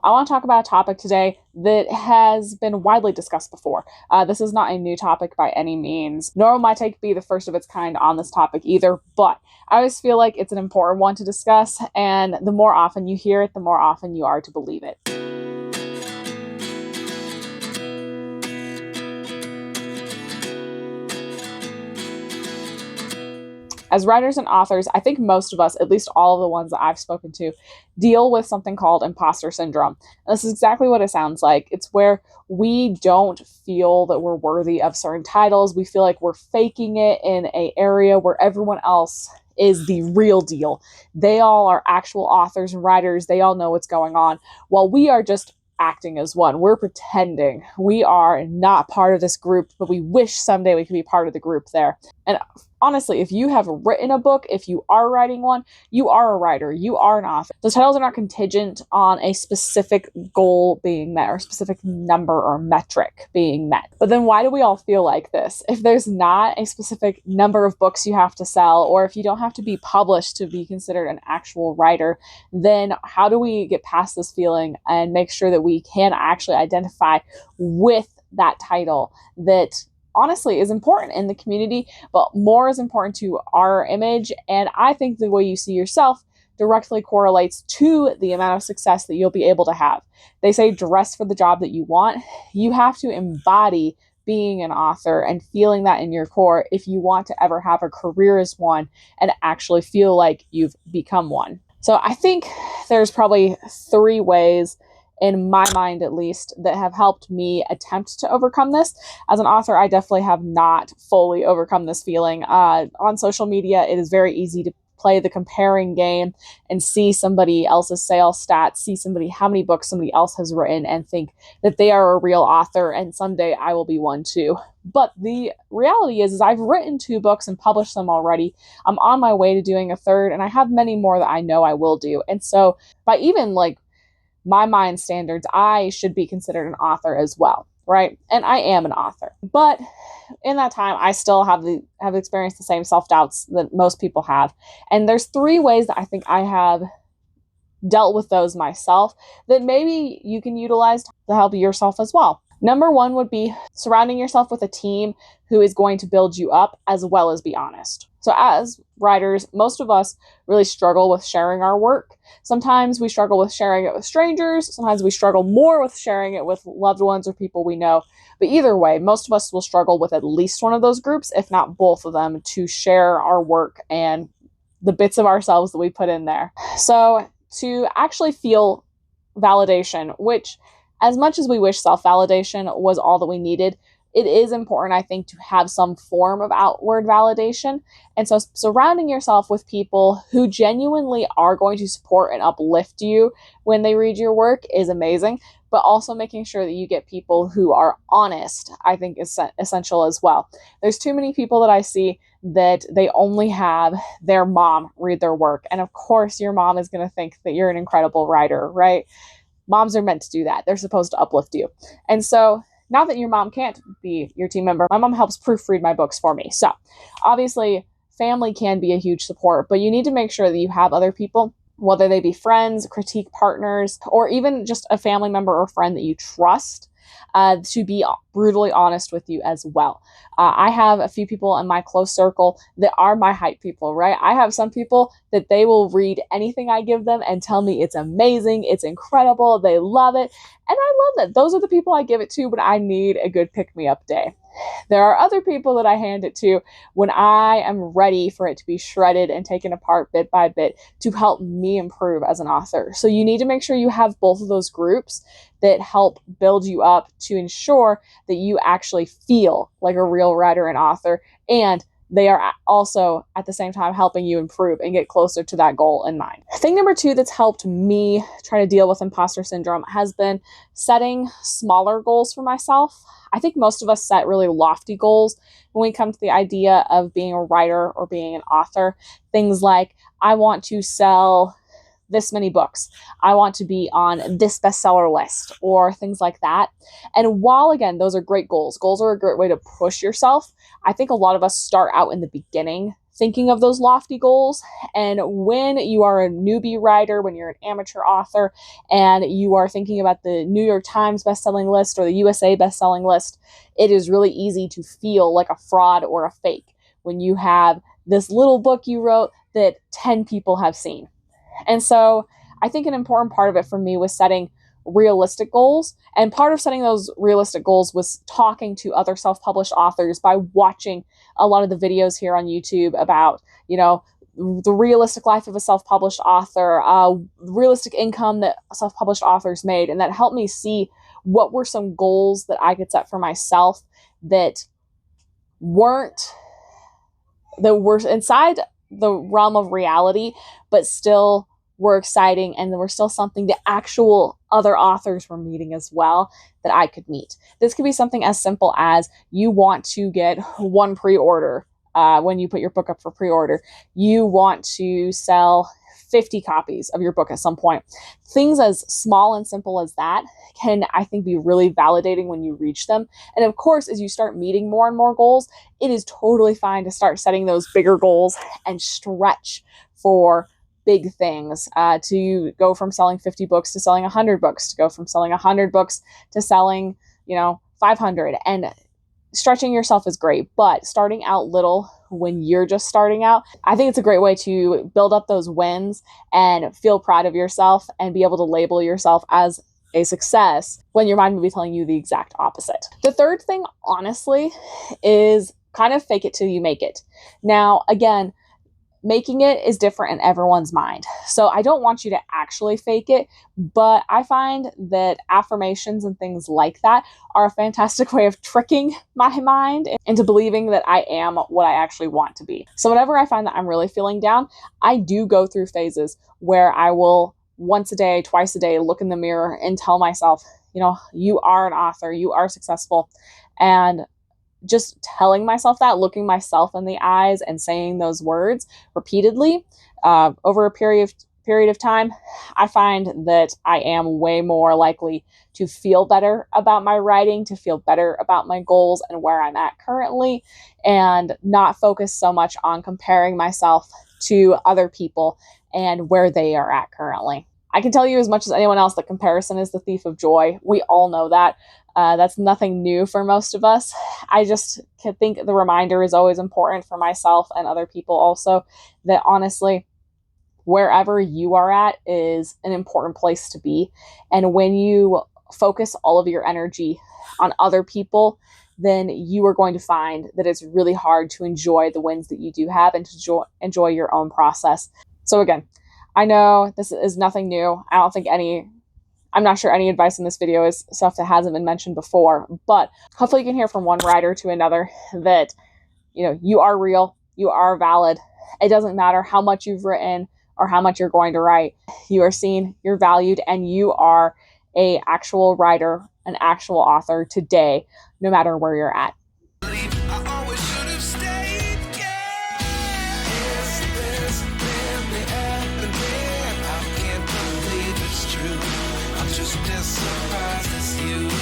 I want to talk about a topic today that has been widely discussed before. This is not a new topic by any means, nor will my take be the first of its kind on this topic either, but I always feel like it's an important one to discuss, and the more often you hear it, the more often you are to believe it. As writers and authors, I think most of us, at least all of the ones that I've spoken to, deal with something called imposter syndrome. And this is exactly what it sounds like. It's where we don't feel that we're worthy of certain titles. We feel like we're faking it in an area where everyone else is the real deal. They all are actual authors and writers. They all know what's going on, while we are just acting as one. We're pretending. We are not part of this group, but we wish someday we could be part of the group there. And honestly, if you have written a book, if you are writing one, you are a writer, you are an author. The titles are not contingent on a specific goal being met or a specific number or metric being met. But then why do we all feel like this? If there's not a specific number of books you have to sell, or if you don't have to be published to be considered an actual writer, then how do we get past this feeling and make sure that we can actually identify with that title that honestly is important in the community, but more is important to our image? And I think the way you see yourself directly correlates to the amount of success that you'll be able to have. They say dress for the job that you want. You have to embody being an author and feeling that in your core if you want to ever have a career as one and actually feel like you've become one. So I think there's probably 3 ways, in my mind at least, that have helped me attempt to overcome this. As an author, I definitely have not fully overcome this feeling. On social media, it is very easy to play the comparing game and see somebody else's sales stats, see how many books somebody else has written, and think that they are a real author and someday I will be one too. But the reality is I've written 2 books and published them already. I'm on my way to doing a 3rd, and I have many more that I know I will do. And so by even my mind standards, I should be considered an author as well, right? And I am an author. But in that time, I still have experienced the same self-doubts that most people have. And there's 3 ways that I think I have dealt with those myself that maybe you can utilize to help yourself as well. Number 1 would be surrounding yourself with a team who is going to build you up as well as be honest. So as writers, most of us really struggle with sharing our work. Sometimes we struggle with sharing it with strangers. Sometimes we struggle more with sharing it with loved ones or people we know. But either way, most of us will struggle with at least one of those groups, if not both of them, to share our work and the bits of ourselves that we put in there. So to actually feel validation, which as much as we wish self-validation was all that we needed, it is important, I think, to have some form of outward validation. And so surrounding yourself with people who genuinely are going to support and uplift you when they read your work is amazing. But also making sure that you get people who are honest, I think, is essential as well. There's too many people that I see that they only have their mom read their work. And of course, your mom is going to think that you're an incredible writer, right? Moms are meant to do that. They're supposed to uplift you. And so, not that your mom can't be your team member, my mom helps proofread my books for me. So obviously, family can be a huge support, but you need to make sure that you have other people, whether they be friends, critique partners, or even just a family member or friend that you trust, to be brutally honest with you as well. I have a few people in my close circle that are my hype people, right? I have some people that they will read anything I give them and tell me it's amazing, it's incredible, they love it. And I love that. Those are the people I give it to when I need a good pick-me-up day. There are other people that I hand it to when I am ready for it to be shredded and taken apart bit by bit to help me improve as an author. So you need to make sure you have both of those groups that help build you up to ensure that you actually feel like a real writer and author, and they are also at the same time helping you improve and get closer to that goal in mind. Thing number 2 that's helped me try to deal with imposter syndrome has been setting smaller goals for myself. I think most of us set really lofty goals when we come to the idea of being a writer or being an author. Things like, I want to sell this many books. I want to be on this bestseller list, or things like that. And while, again, those are great goals are a great way to push yourself. I think a lot of us start out in the beginning thinking of those lofty goals. And when you are a newbie writer, when you're an amateur author, and you are thinking about the New York Times bestselling list or the USA bestselling list, it is really easy to feel like a fraud or a fake when you have this little book you wrote that 10 people have seen. And so I think an important part of it for me was setting realistic goals. And part of setting those realistic goals was talking to other self-published authors by watching a lot of the videos here on YouTube about, the realistic life of a self-published author, realistic income that self-published authors made. And that helped me see what were some goals that I could set for myself that were inside the realm of reality, but still were exciting, and there were still something that actual other authors were meeting as well that I could meet. This could be something as simple as you want to get one pre-order when you put your book up for pre-order. You want to sell 50 copies of your book at some point. Things as small and simple as that can, I think, be really validating when you reach them. And of course, as you start meeting more and more goals, it is totally fine to start setting those bigger goals and stretch for big things, to go from selling 50 books to selling 100 books, to go from selling 100 books to selling, 500. And stretching yourself is great, but starting out little when you're just starting out, I think it's a great way to build up those wins and feel proud of yourself and be able to label yourself as a success when your mind will be telling you the exact opposite. The third thing, honestly, is kind of fake it till you make it. Now, again, making it is different in everyone's mind. So I don't want you to actually fake it, but I find that affirmations and things like that are a fantastic way of tricking my mind into believing that I am what I actually want to be. So whenever I find that I'm really feeling down, I do go through phases where I will once a day, twice a day, look in the mirror and tell myself, you are an author, you are successful. And just telling myself that, looking myself in the eyes and saying those words repeatedly over a period of time, I find that I am way more likely to feel better about my writing, to feel better about my goals and where I'm at currently, and not focus so much on comparing myself to other people and where they are at currently. I can tell you as much as anyone else that comparison is the thief of joy. We all know that. That's nothing new for most of us. I just think the reminder is always important for myself and other people also, that honestly, wherever you are at is an important place to be. And when you focus all of your energy on other people, then you are going to find that it's really hard to enjoy the wins that you do have and to enjoy your own process. So again, I know this is nothing new. I'm not sure any advice in this video is stuff that hasn't been mentioned before, but hopefully you can hear from one writer to another that, you are real, you are valid. It doesn't matter how much you've written or how much you're going to write. You are seen, you're valued, and you are an actual writer, an actual author today, no matter where you're at. Just as surprised as you.